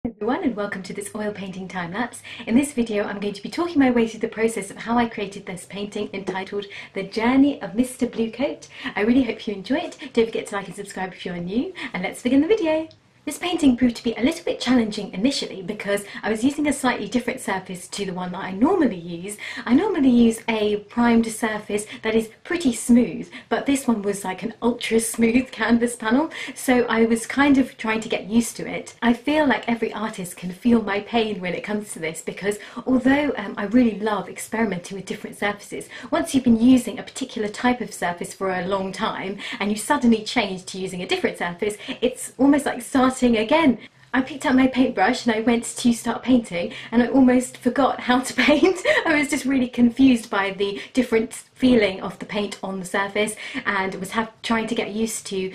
Everyone, and welcome to this oil painting time lapse. In this video I'm going to be talking my way through the process of how I created this painting entitled The Journey of Mr. Bluecoat. I really hope you enjoy it. Don't forget to like and subscribe if you're new, and let's begin the video. This painting proved to be a little bit challenging initially because I was using a slightly different surface to the one that I normally use. I normally use a primed surface that is pretty smooth, but this one was like an ultra smooth canvas panel, so I was kind of trying to get used to it. I feel like every artist can feel my pain when it comes to this because although I really love experimenting with different surfaces, once you've been using a particular type of surface for a long time and you suddenly change to using a different surface, it's almost like starting again. I picked up my paintbrush and I went to start painting and I almost forgot how to paint. I was just really confused by the different feeling of the paint on the surface and was trying to get used to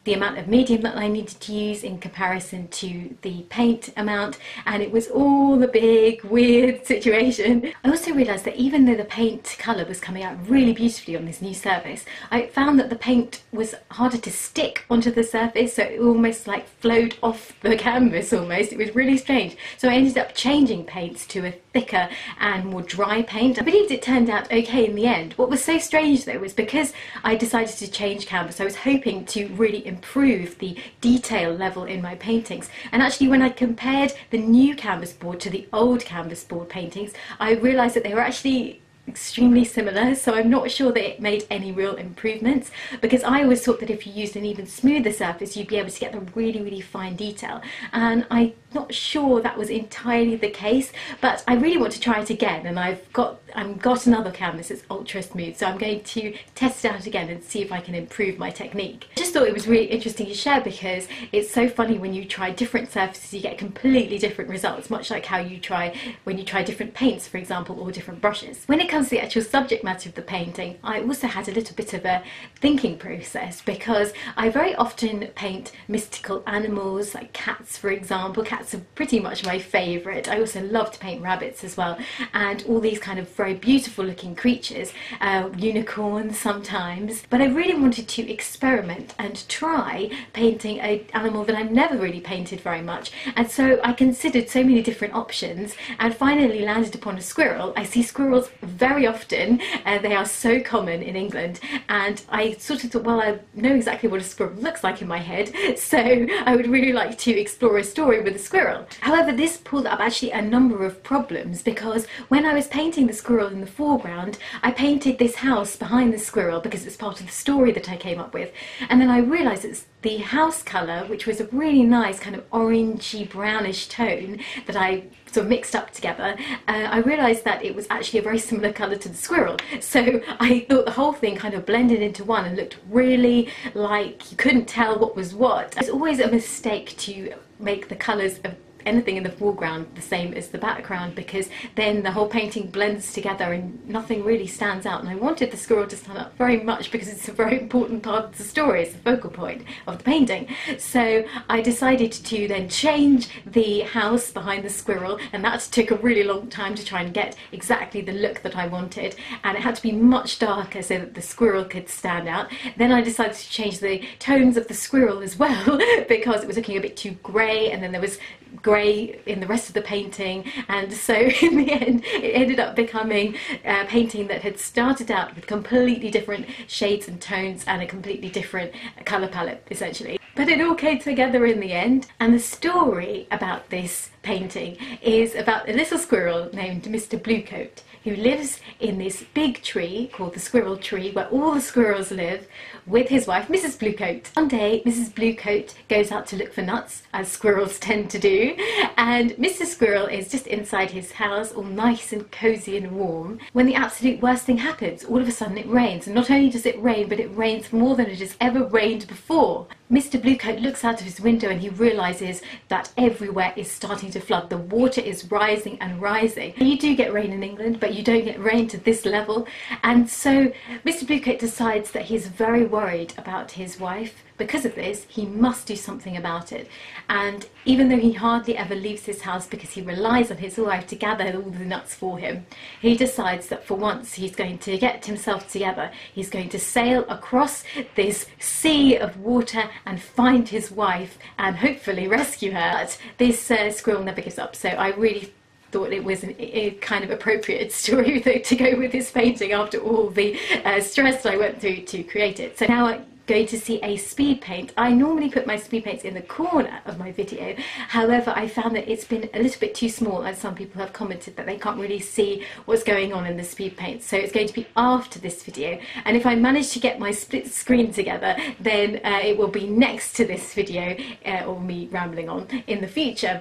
the amount of medium that I needed to use in comparison to the paint amount, and it was all a big weird situation. I also realised that even though the paint colour was coming out really beautifully on this new surface, I found that the paint was harder to stick onto the surface, so it almost like flowed off the canvas almost. It was really strange. So I ended up changing paints to a thicker and more dry paint. I believed it turned out okay in the end. What was so strange though was because I decided to change canvas, I was hoping to really improve the detail level in my paintings, and actually when I compared the new canvas board to the old canvas board paintings, I realised that they were actually extremely similar, so I'm not sure that it made any real improvements, because I always thought that if you used an even smoother surface you'd be able to get the really fine detail, and I'm not sure that was entirely the case, but I really want to try it again, and I've got another canvas that's ultra smooth, so I'm going to test it out again and see if I can improve my technique. I just thought it was really interesting to share because it's so funny when you try different surfaces you get completely different results, much like how you try when you try different paints, for example, or different brushes. When it comes to the actual subject matter of the painting, I also had a little bit of a thinking process because I very often paint mystical animals like cats, for example. Cats are pretty much my favourite. I also love to paint rabbits as well, and all these kind of very beautiful looking creatures, unicorns sometimes. But I really wanted to experiment and try painting an animal that I've never really painted very much, and so I considered so many different options and finally landed upon a squirrel. I see squirrels very often, they are so common in England, and I sort of thought, well, I know exactly what a squirrel looks like in my head, so I would really like to explore a story with a squirrel. However, this pulled up actually a number of problems because when I was painting the squirrel in the foreground, I painted this house behind the squirrel because it's part of the story that I came up with, and then I realised it's the house colour, which was a really nice kind of orangey brownish tone that I sort of mixed up together. I realised that it was actually a very similar colour to the squirrel, so I thought the whole thing kind of blended into one and looked really like you couldn't tell what was what. It's always a mistake to make the colours of anything in the foreground the same as the background, because then the whole painting blends together and nothing really stands out, and I wanted the squirrel to stand out very much because it's a very important part of the story, it's the focal point of the painting. So I decided to then change the house behind the squirrel, and that took a really long time to try and get exactly the look that I wanted, and it had to be much darker so that the squirrel could stand out. Then I decided to change the tones of the squirrel as well because it was looking a bit too grey, and then there was grey in the rest of the painting, and so in the end it ended up becoming a painting that had started out with completely different shades and tones and a completely different colour palette essentially. But it all came together in the end, and the story about this painting is about a little squirrel named Mr. Bluecoat who lives in this big tree called the squirrel tree where all the squirrels live, with his wife Mrs. Bluecoat. One day Mrs. Bluecoat goes out to look for nuts, as squirrels tend to do, and Mr. Squirrel is just inside his house all nice and cosy and warm when the absolute worst thing happens. All of a sudden it rains, and not only does it rain, but it rains more than it has ever rained before. Mr. Bluecoat looks out of his window and he realises that everywhere is starting to flood. The water is rising and rising. You do get rain in England, but you don't get rain to this level, and so Mr. Bluecoat decides that he's very worried about his wife because of this, he must do something about it. And even though he hardly ever leaves his house because he relies on his wife to gather all the nuts for him, he decides that for once he's going to get himself together. He's going to sail across this sea of water and find his wife and hopefully rescue her. But this squirrel never gives up, so I really thought it was a kind of appropriate story to go with this painting after all the stress I went through to create it. So now I'm going to see a speed paint. I normally put my speed paints in the corner of my video, however I found that it's been a little bit too small, and some people have commented that they can't really see what's going on in the speed paint, so it's going to be after this video, and if I manage to get my split screen together, then it will be next to this video, or me rambling on in the future.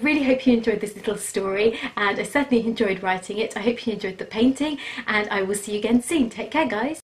really hope you enjoyed this little story, and I certainly enjoyed writing it. I hope you enjoyed the painting, and I will see you again soon. Take care, guys.